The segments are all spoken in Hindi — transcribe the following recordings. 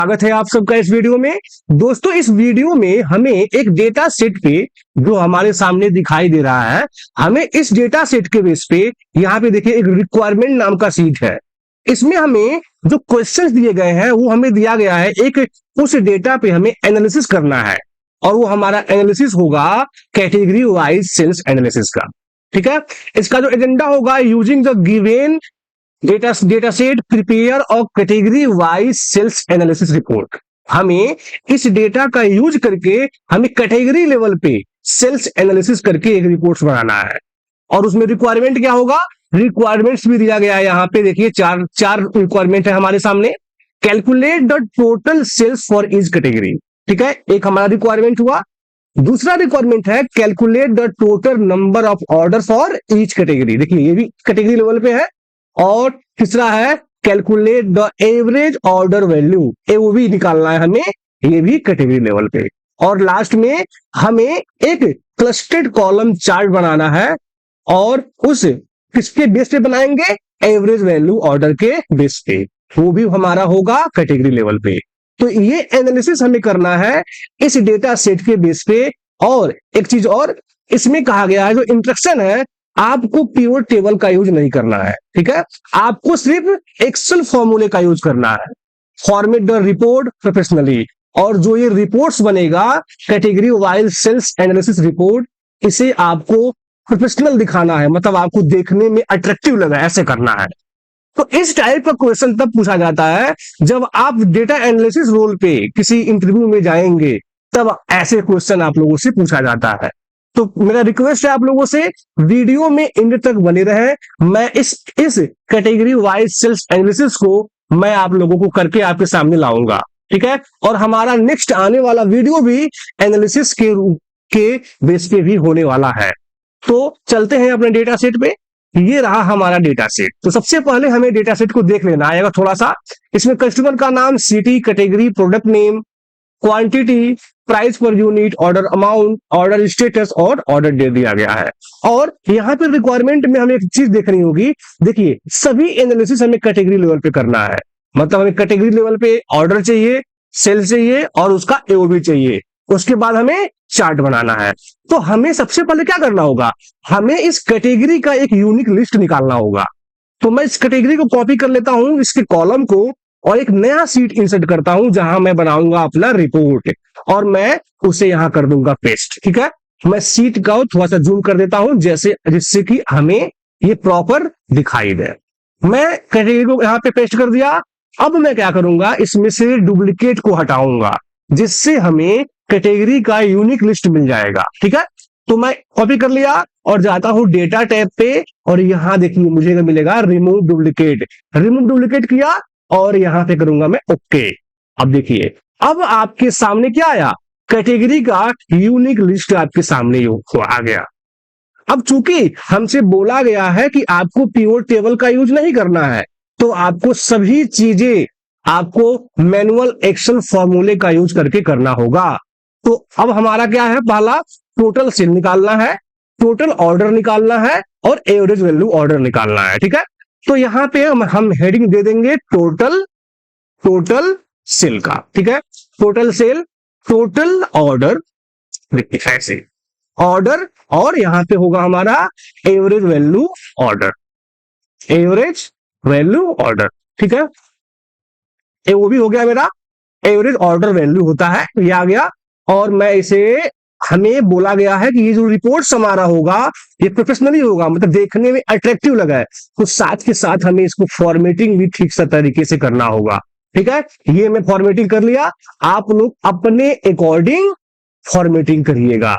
स्वागत है आप सबका इस वीडियो में। दोस्तों, इस वीडियो में हमें एक डेटा सेट पे जो हमारे सामने दिखाई दे रहा है, हमें इस डेटा सेट के बेस पे यहाँ पे देखिए एक रिक्वायरमेंट नाम का सीट है। इसमें हमें जो क्वेश्चंस दिए गए हैं वो हमें दिया गया है एक उस डेटा पे हमें एनालिसिस करना है और वो हमारा एनालिसिस होगा कैटेगरी वाइज सेल्स एनालिसिस का। ठीक है, इसका जो एजेंडा होगा using the given data set prepare और category wise sales analysis report. हमें इस डेटा का यूज करके हमें कैटेगरी लेवल पे सेल्स एनालिसिस करके एक रिपोर्ट बनाना है। और उसमें रिक्वायरमेंट क्या होगा, रिक्वायरमेंट्स भी दिया गया है। यहाँ पे देखिए चार रिक्वायरमेंट है हमारे सामने। Calculate the total sales for each category. ठीक है, एक हमारा रिक्वायरमेंट हुआ। दूसरा रिक्वायरमेंट है calculate the total number of order for each category. देखिए ये भी कैटेगरी लेवल पे है। और तीसरा है calculate the average order value, वो भी निकालना है हमें, ये भी कैटेगरी लेवल पे। और लास्ट में हमें एक क्लस्टर्ड कॉलम चार्ट बनाना है और उस किसके बेस पे बनाएंगे, एवरेज वैल्यू ऑर्डर के बेस पे, वो भी हमारा होगा कैटेगरी लेवल पे। तो ये एनालिसिस हमें करना है इस डेटा सेट के बेस पे। और एक चीज और इसमें कहा गया है, जो इंस्ट्रक्शन है, आपको पिवट टेबल का यूज नहीं करना है। ठीक है, आपको सिर्फ एक्सेल फॉर्मूले का यूज करना है। Format the report professionally. और जो ये रिपोर्ट्स बनेगा category wise sales analysis report, इसे आपको प्रोफेशनल दिखाना है, मतलब आपको देखने में अट्रैक्टिव लगा, ऐसे करना है। तो इस टाइप का क्वेश्चन तब पूछा जाता है जब आप डेटा एनालिसिस रोल पे किसी इंटरव्यू में जाएंगे, तब ऐसे क्वेश्चन आप लोगों से पूछा जाता है। तो मेरा रिक्वेस्ट है आप लोगों से, वीडियो में एंड तक बने रहे। मैं इस कैटेगरी वाइज सेल्स एनालिसिस को मैं आप लोगों को करके आपके सामने लाऊंगा। ठीक है, और हमारा नेक्स्ट आने वाला वीडियो भी एनालिसिस के बेस पे भी होने वाला है। तो चलते हैं अपने डेटा सेट पे। ये रहा हमारा डेटा सेट। तो सबसे पहले हमें डेटा सेट को देख लेना आएगा थोड़ा सा। इसमें कस्टमर का नाम, city, category, product name, quantity, price per unit, order amount, order status और ऑर्डर डेट दिया गया है। और यहाँ पे रिक्वायरमेंट में हमें एक चीज देखनी होगी। देखिए, सभी एनालिसिस हमें कैटेगरी लेवल पे करना है, मतलब हमें कैटेगरी लेवल पे ऑर्डर चाहिए, सेल चाहिए और उसका एओबी चाहिए। उसके बाद हमें चार्ट बनाना है। तो हमें सबसे पहले क्या करना होगा, हमें इस कैटेगरी का एक यूनिक लिस्ट निकालना होगा। तो मैं इस कैटेगरी को कॉपी कर लेता हूं, इसके कॉलम को, और एक नया सीट इंसर्ट करता हूं जहां मैं बनाऊंगा अपना रिपोर्ट, और मैं उसे यहां कर दूंगा पेस्ट। ठीक है, मैं सीट का थोड़ा सा जूम कर देता हूं जिससे कि हमें ये प्रॉपर दिखाई दे। मैं कैटेगरी को यहां पे पेस्ट कर दिया। अब मैं क्या करूंगा, इसमें से डुप्लीकेट को हटाऊंगा जिससे हमें कैटेगरी का यूनिक लिस्ट मिल जाएगा। ठीक है, तो मैं कॉपी कर लिया और जाता हूं डेटा टैब पे, और यहां देखिए मुझे मिलेगा रिमूव डुप्लीकेट। रिमूव डुप्लीकेट किया और यहां पे करूंगा मैं ओके। अब देखिए, अब आपके सामने क्या आया, कैटेगरी का यूनिक लिस्ट आपके सामने आ गया। अब चूंकि हमसे बोला गया है कि आपको पिवट टेबल का यूज नहीं करना है, तो आपको सभी चीजें आपको मैनुअल एक्सेल फॉर्मूले का यूज करके करना होगा। तो अब हमारा क्या है, पहला टोटल सेल निकालना है, टोटल ऑर्डर निकालना है और एवरेज वैल्यू ऑर्डर निकालना है। ठीक है, तो यहां पे हम हेडिंग दे देंगे टोटल सेल का। ठीक है, टोटल सेल, टोटल ऑर्डर, देखिए ऐसे ऑर्डर, और यहां पे होगा हमारा average value order, average value order. ठीक है, वो भी हो गया मेरा, एवरेज ऑर्डर वैल्यू होता है, ये आ गया। और मैं इसे, हमें बोला गया है कि ये जो रिपोर्ट हमारा होगा ये प्रोफेशनली होगा, मतलब देखने में अट्रैक्टिव लगा है, तो साथ के साथ हमें इसको फॉर्मेटिंग भी ठीक से तरीके से करना होगा। ठीक है, ये मैं फॉर्मेटिंग कर लिया, आप लोग अपने अकॉर्डिंग फॉर्मेटिंग करिएगा।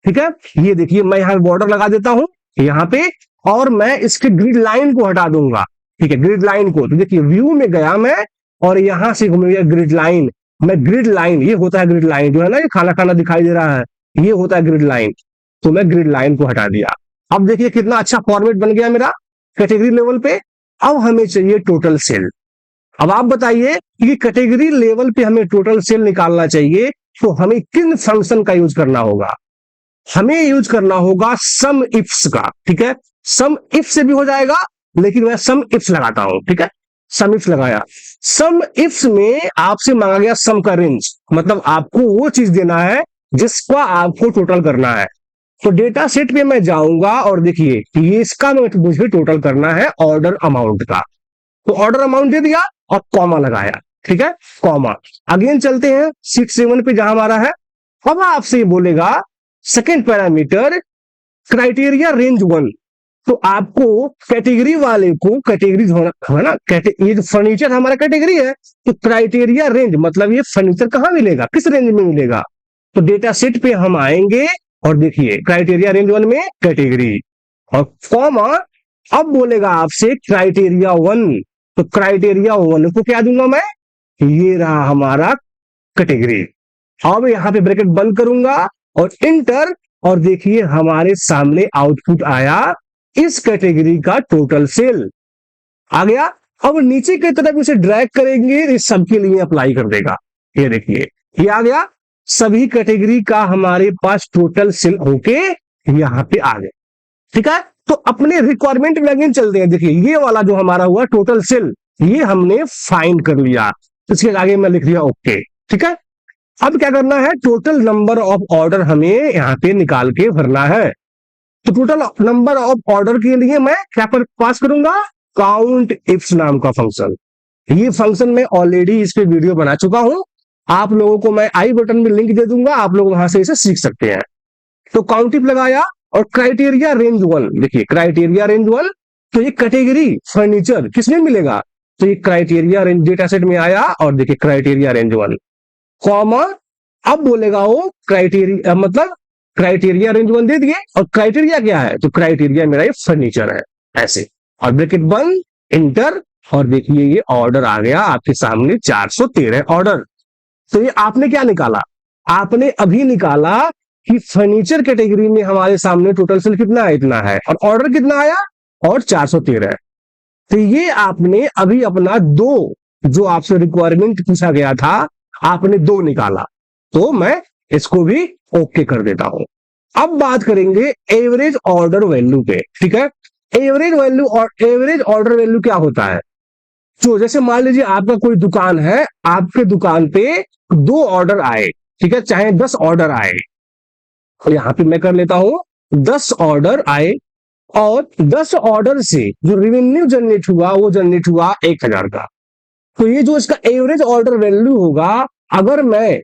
ठीक है, ये देखिए मैं यहां बॉर्डर लगा देता हूं यहां पे, और मैं इसके ग्रिड लाइन को हटा दूंगा। ठीक है, ग्रिड लाइन को, तो देखिए व्यू में गया मैं और यहां से घूम गया ग्रिड लाइन। मैं ग्रिड लाइन, ये होता है ग्रिड लाइन, जो है ना ये खाना खाना दिखाई दे रहा है, ये होता है ग्रिड लाइन। तो मैं ग्रिड लाइन को हटा दिया। अब देखिए कितना अच्छा फॉर्मेट बन गया मेरा कैटेगरी लेवल पे। अब हमें चाहिए टोटल सेल। अब आप बताइए कि कैटेगरी लेवल पे हमें टोटल सेल निकालना चाहिए, तो हमें किन फंक्शन का यूज करना होगा, हमें यूज करना होगा सम इफ्स का। ठीक है, सम इफ से भी हो जाएगा, लेकिन मैं सम इफ्स लगाता हूं। ठीक है, सम इफ्स लगाया। सम इफ्स में आपसे मांगा गया सम का रेंज, मतलब आपको वो चीज देना है जिसका आपको टोटल करना है। तो डेटा सेट पे मैं जाऊंगा और देखिए ये इसका मुझे टोटल करना है ऑर्डर अमाउंट का। तो ऑर्डर अमाउंट दे दिया और कॉमा लगाया, ठीक है, कॉमा। अगेन चलते हैं शीट 7 पे जहां हमारा है। अब आपसे बोलेगा सेकेंड पैरामीटर क्राइटेरिया रेंज 1। तो आपको कैटेगरी वाले को कैटेगरी होना है ना, ये जो फर्नीचर हमारा कैटेगरी है, तो क्राइटेरिया रेंज मतलब ये फर्नीचर कहां मिलेगा, किस रेंज में मिलेगा। तो डेटा सेट पे हम आएंगे और देखिए क्राइटेरिया रेंज 1 में कैटेगरी और कॉमा। अब बोलेगा आपसे क्राइटेरिया 1, तो क्राइटेरिया 1 को क्या दूंगा मैं, ये रहा हमारा कैटेगरी। अब यहां पे ब्रैकेट बंद करूंगा और इंटर, और देखिए हमारे सामने आउटपुट आया इस कैटेगरी का टोटल सेल आ गया। अब नीचे की तरफ इसे ड्रैग करेंगे, इस सबके लिए अप्लाई कर देगा। ये देखिए ये आ गया, सभी कैटेगरी का हमारे पास टोटल सेल होके यहां पे आ गए, ठीक है। तो अपने रिक्वायरमेंट में अगेन चलते हैं। देखिए ये वाला जो हमारा हुआ टोटल सेल, ये हमने फाइंड कर लिया, इसके आगे मैं लिख दिया ओके, ठीक है। अब क्या करना है, टोटल नंबर ऑफ ऑर्डर हमें यहां पे निकाल के भरना है। तो टोटल नंबर ऑफ ऑर्डर के लिए मैं क्या पर पास करूंगा, काउंट इफ्स नाम का फंक्शन। ये फंक्शन मैं ऑलरेडी इस पे वीडियो बना चुका हूं, आप लोगों को मैं आई बटन में लिंक दे दूंगा, आप लोग वहां से इसे सीख सकते हैं। तो काउंट इफ लगाया और क्राइटेरिया रेंज 1, देखिए क्राइटेरिया रेंज 1, तो ये कैटेगरी फर्नीचर किसमें मिलेगा, तो ये क्राइटेरिया रेंज डेटा सेट में आया और देखिए क्राइटेरिया रेंज 1 कॉमा। अब बोलेगा वो क्राइटेरिया मतलब क्राइटेरिया रेंज 1 दे दिए और क्राइटेरिया क्या है, तो क्राइटेरिया मेरा ये फर्नीचर है, ऐसे, और ब्रैकेट बंद, इंटर, और देखिए ये ऑर्डर आ गया आपके सामने 413 ऑर्डर। तो ये आपने क्या निकाला, आपने अभी निकाला कि फर्नीचर कैटेगरी में हमारे सामने टोटल सेल कितना है, इतना है, और ऑर्डर कितना आया, और 413। तो ये आपने अभी अपना दो, जो आपसे रिक्वायरमेंट पूछा गया था, आपने दो निकाला। तो मैं इसको भी ओके कर देता हूं। अब बात करेंगे एवरेज ऑर्डर वैल्यू पे, ठीक है। एवरेज वैल्यू और एवरेज ऑर्डर वैल्यू क्या होता है, तो जैसे मान लीजिए आपका कोई दुकान है, आपके दुकान पे 2 ऑर्डर आए, ठीक है, चाहे 10 ऑर्डर आए, और यहां पे मैं कर लेता हूं 10 ऑर्डर आए, और 10 ऑर्डर से जो रेवेन्यू जनरेट हुआ वो जनरेट हुआ 1000 का। तो ये जो इसका एवरेज ऑर्डर वैल्यू होगा, अगर मैं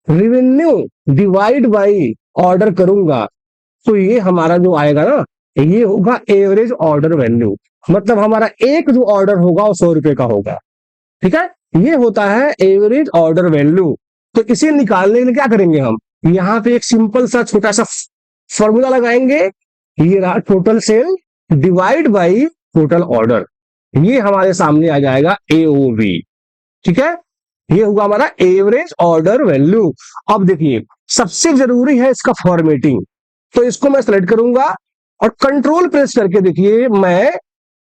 रेवेन्यू डिवाइड बाई ऑर्डर करूंगा, तो ये हमारा जो आएगा ना, ये होगा एवरेज ऑर्डर वैल्यू, मतलब हमारा एक जो ऑर्डर होगा वो 100 रुपए का होगा, ठीक है। ये होता है एवरेज ऑर्डर वैल्यू। तो इसे निकालने के लिए क्या करेंगे, हम यहां पे एक सिंपल सा छोटा सा फॉर्मूला लगाएंगे, ये रहा total sale divide by total order, ये हमारे सामने आ जाएगा एओवी, ठीक है। ये होगा हमारा एवरेज ऑर्डर वैल्यू। अब देखिए सबसे जरूरी है इसका फॉर्मेटिंग, तो इसको मैं सेलेक्ट करूंगा और कंट्रोल प्रेस करके देखिए मैं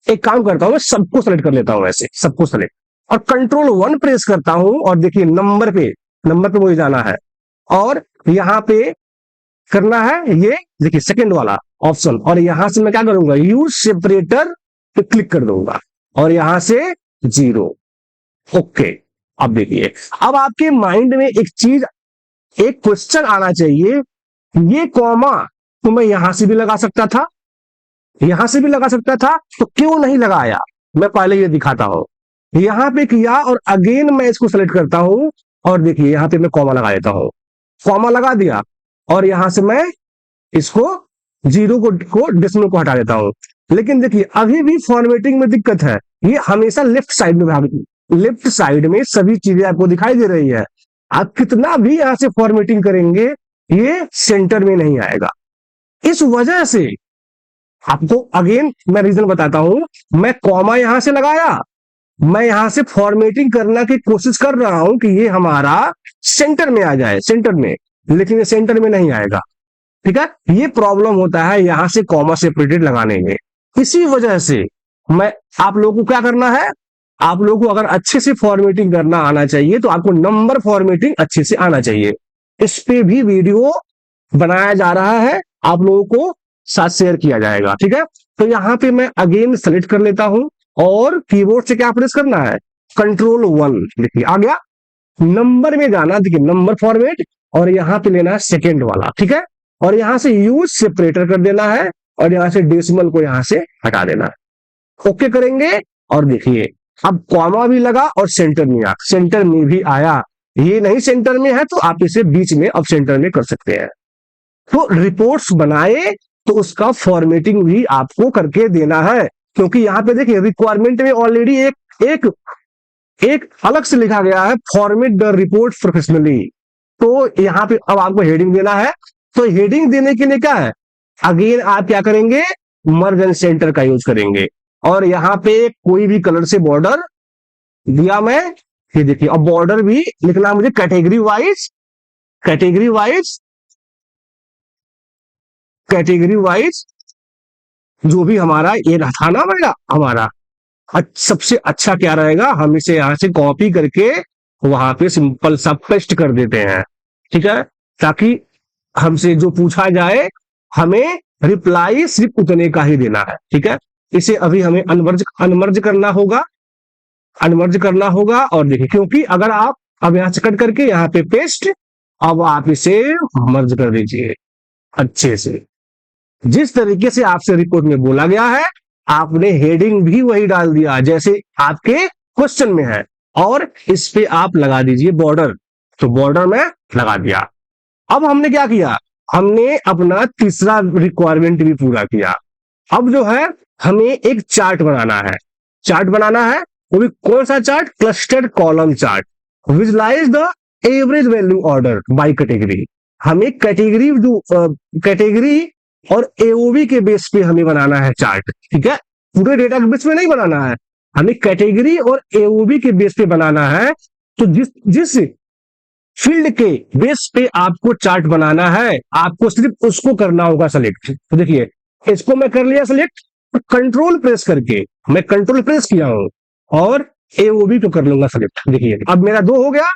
एक काम करता हूं, मैं सबको सेलेक्ट कर लेता हूं, ऐसे सबको सेलेक्ट, और कंट्रोल 1 प्रेस करता हूं, और देखिए नंबर पे मुझे जाना है, और यहां पे करना है ये देखिए सेकंड वाला ऑप्शन, और यहां से मैं क्या करूंगा, यूज सेपरेटर पे क्लिक कर दूंगा, और यहां से 0, ओके। अब देखिए अब आपके माइंड में एक चीज, एक क्वेश्चन आना चाहिए, ये कॉमा तो मैं यहां से भी लगा सकता था, यहां से भी लगा सकता था, तो क्यों नहीं लगाया, मैं पहले ये दिखाता हूं। यहां पे किया और अगेन मैं इसको सेलेक्ट करता हूं, और देखिए यहां पे मैं कॉमा लगा देता हूं, कॉमा लगा दिया, और यहां से मैं इसको 0 को डेसिमल को हटा देता हूं। लेकिन देखिए अभी भी फॉर्मेटिंग में दिक्कत है, ये हमेशा लेफ्ट साइड में, लेफ्ट साइड में सभी चीजें आपको दिखाई दे रही है, आप कितना भी यहां से फॉर्मेटिंग करेंगे ये सेंटर में नहीं आएगा। इस वजह से आपको अगेन मैं रीजन बताता हूं, मैं कॉमा यहां से लगाया, मैं यहां से फॉर्मेटिंग करना की कोशिश कर रहा हूं कि ये हमारा सेंटर में आ जाए, सेंटर में, लेकिन ये सेंटर में नहीं आएगा, ठीक है। ये प्रॉब्लम होता है यहां से कॉमा सेपरेटेड लगाने में। इसी वजह से मैं, आप लोगों को क्या करना है, आप लोगों को अगर अच्छे से फॉर्मेटिंग करना आना चाहिए तो आपको नंबर फॉर्मेटिंग अच्छे से आना चाहिए। इस पे भी वीडियो बनाया जा रहा है, आप लोगों को साथ शेयर किया जाएगा, ठीक है। तो यहां पे मैं अगेन सेलेक्ट कर लेता हूं, और कीबोर्ड से क्या प्रेस करना है, Ctrl 1। देखिए आ गया। नंबर में जाना, देखिए नंबर फॉर्मेट, और यहां पे लेना है सेकेंड वाला, ठीक है। और यहां से यूज सेपरेटर कर देना है, और यहां से डेसिमल को यहां से हटा देना है। ओके करेंगे, और देखिए अब कॉमा भी लगा और सेंटर में आ, सेंटर में भी आया। ये नहीं सेंटर में है तो आप इसे बीच में अब सेंटर में कर सकते हैं। तो रिपोर्ट्स बनाए तो उसका फॉर्मेटिंग भी आपको करके देना है, क्योंकि यहां पे देखिए रिक्वायरमेंट में ऑलरेडी एक एक एक अलग से लिखा गया है, फॉर्मेट द रिपोर्ट प्रोफेशनली। तो यहां पे अब आपको हेडिंग देना है। तो हेडिंग देने के लिए क्या है, अगेन आप क्या करेंगे, मर्ज एंड सेंटर का यूज करेंगे। और यहां पे कोई भी कलर से बॉर्डर दिया मैं, ये देखिए। अब बॉर्डर भी लिखना मुझे category wise, category wise, category wise जो भी हमारा ये था ना हमारा सबसे अच्छा क्या रहेगा, हम इसे यहां से कॉपी करके वहां पे सिंपल सा पेस्ट कर देते हैं, ठीक है। ताकि हमसे जो पूछा जाए हमें रिप्लाई सिर्फ उतने का ही देना है, ठीक है। इसे अभी हमें अनमर्ज अनमर्ज करना होगा, अनमर्ज करना होगा। और देखिए क्योंकि अगर आप अब यहां से कट करके यहाँ पे पेस्ट, अब आप इसे मर्ज कर दीजिए अच्छे से, जिस तरीके से आपसे रिपोर्ट में बोला गया है। आपने हेडिंग भी वही डाल दिया जैसे आपके क्वेश्चन में है, और इस पे आप लगा दीजिए बॉर्डर, तो बॉर्डर में लगा दिया। अब हमने क्या किया, हमने अपना तीसरा रिक्वायरमेंट भी पूरा किया। अब जो है हमें एक चार्ट बनाना है, चार्ट बनाना है, वो भी कौन सा chart, clustered column chart. Visualize the average value order by category. हमें कैटेगरी जो कैटेगरी और एओबी के बेस पे हमें बनाना है चार्ट, ठीक है। पूरे डेटा के बेस पे नहीं बनाना है, हमें कैटेगरी और एओबी के बेस पे बनाना है। तो जिस जिस फील्ड के बेस पे आपको चार्ट बनाना है, आपको सिर्फ उसको करना होगा सेलेक्ट। तो देखिए इसको मैं कर लिया सेलेक्ट, तो कंट्रोल प्रेस करके मैं कंट्रोल प्रेस किया हूं और एओबी को कर लूंगा सेलेक्ट। देखिए अब मेरा 2 हो गया।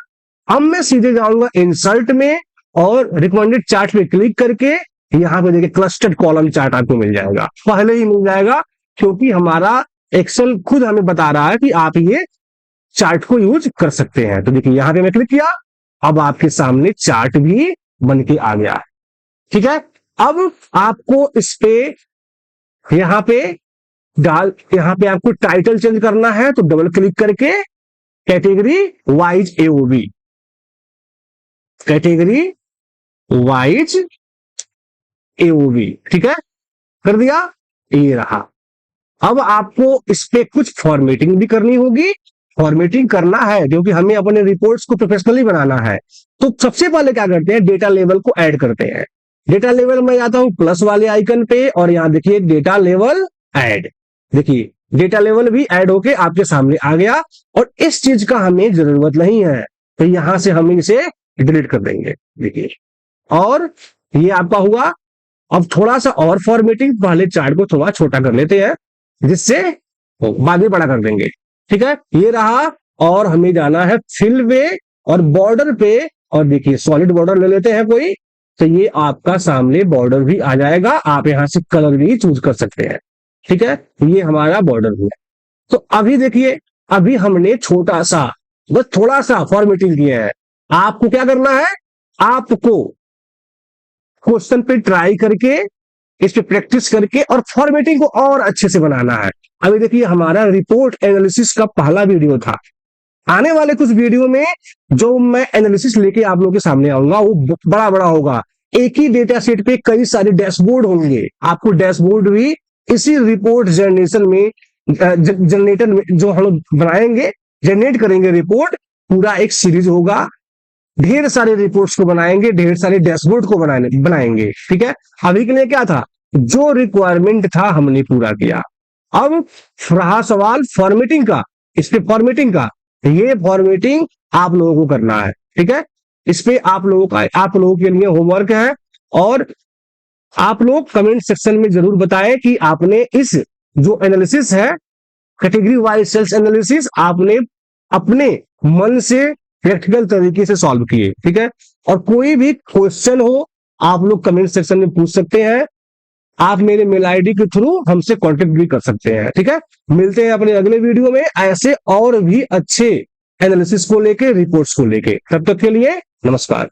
अब मैं सीधे जाऊंगा इंसर्ट में और रिकमेंडेड चार्ट पे क्लिक करके यहां पे देखिए क्लस्टर्ड कॉलम चार्ट आपको मिल जाएगा, पहले ही मिल जाएगा, क्योंकि हमारा एक्सेल खुद हमें बता रहा है कि आप ये चार्ट को यूज कर सकते हैं। तो देखिए यहां पे मैं क्लिक किया, अब आपके सामने चार्ट भी बन के आ गया है, ठीक है। अब आपको इस पे यहां पे यहां पे आपको टाइटल चेंज करना है, तो डबल क्लिक करके category wise AOB, category wise AOB, ठीक है, कर दिया। ये रहा। अब आपको इस पे कुछ फॉर्मेटिंग भी करनी होगी, फॉर्मेटिंग करना है क्योंकि हमें अपने रिपोर्ट्स को प्रोफेशनली बनाना है। तो सबसे पहले क्या करते हैं, डेटा लेवल को ऐड करते हैं। डेटा लेवल में जाता हूं प्लस वाले आइकन पे, और यहां देखिए डेटा लेवल ऐड। देखिए डेटा लेवल भी ऐड होके आपके सामने आ गया, और इस चीज का हमें जरूरत नहीं है, तो यहां से हम इसे डिलीट कर देंगे। देखिए और ये आपका हुआ। अब थोड़ा सा और फॉर्मेटिंग, पहले चार्ट को थोड़ा छोटा कर लेते हैं, जिससे बाद में बड़ा कर देंगे, ठीक है। ये रहा। और हमें जाना है फिल पे और बॉर्डर पे, और देखिए सॉलिड बॉर्डर ले लेते हैं कोई, तो ये आपका सामने बॉर्डर भी आ जाएगा। आप यहां से कलर भी चूज कर सकते हैं, ठीक है। ये हमारा बॉर्डर हुआ। तो अभी देखिए, अभी हमने छोटा सा बस थोड़ा सा फॉर्मेटिंग किया है। आपको क्या करना है, आपको क्वेश्चन पे ट्राई करके, इस पे प्रैक्टिस करके और फॉर्मेटिंग को और अच्छे से बनाना है। अभी देखिए हमारा रिपोर्ट एनालिसिस का पहला वीडियो था। आने वाले कुछ वीडियो में जो मैं एनालिसिस लेके आप लोगों के सामने आऊंगा वो बड़ा बड़ा होगा। एक ही डेटा सेट पे कई सारे डैशबोर्ड होंगे। आपको डैशबोर्ड भी इसी रिपोर्ट जनरेशन में जनरेटर में जो हम लोग बनाएंगे, जनरेट करेंगे रिपोर्ट, पूरा एक सीरीज होगा। ढेर सारे रिपोर्ट्स को बनाएंगे, ढेर सारे डैशबोर्ड को बनाएंगे, ठीक है। अभी के लिए क्या था, जो रिक्वायरमेंट था हमने पूरा किया। अब रहा सवाल फॉर्मेटिंग का, इस पे फॉर्मेटिंग का, ये फॉर्मेटिंग आप लोगों को करना है, ठीक है। इस पे आप लोगों के लिए होमवर्क है, और आप लोग कमेंट सेक्शन में जरूर बताएं कि आपने इस जो एनालिसिस है कैटेगरी वाइज सेल्स एनालिसिस, आपने अपने मन से प्रैक्टिकल तरीके से सॉल्व किए, ठीक है। और कोई भी क्वेश्चन हो आप लोग कमेंट सेक्शन में पूछ सकते हैं। आप मेरे मेल आईडी के थ्रू हमसे कांटेक्ट भी कर सकते हैं। ठीक है, मिलते हैं अपने अगले वीडियो में ऐसे और भी अच्छे एनालिसिस को लेके, रिपोर्ट्स को लेके। तब तक के लिए नमस्कार।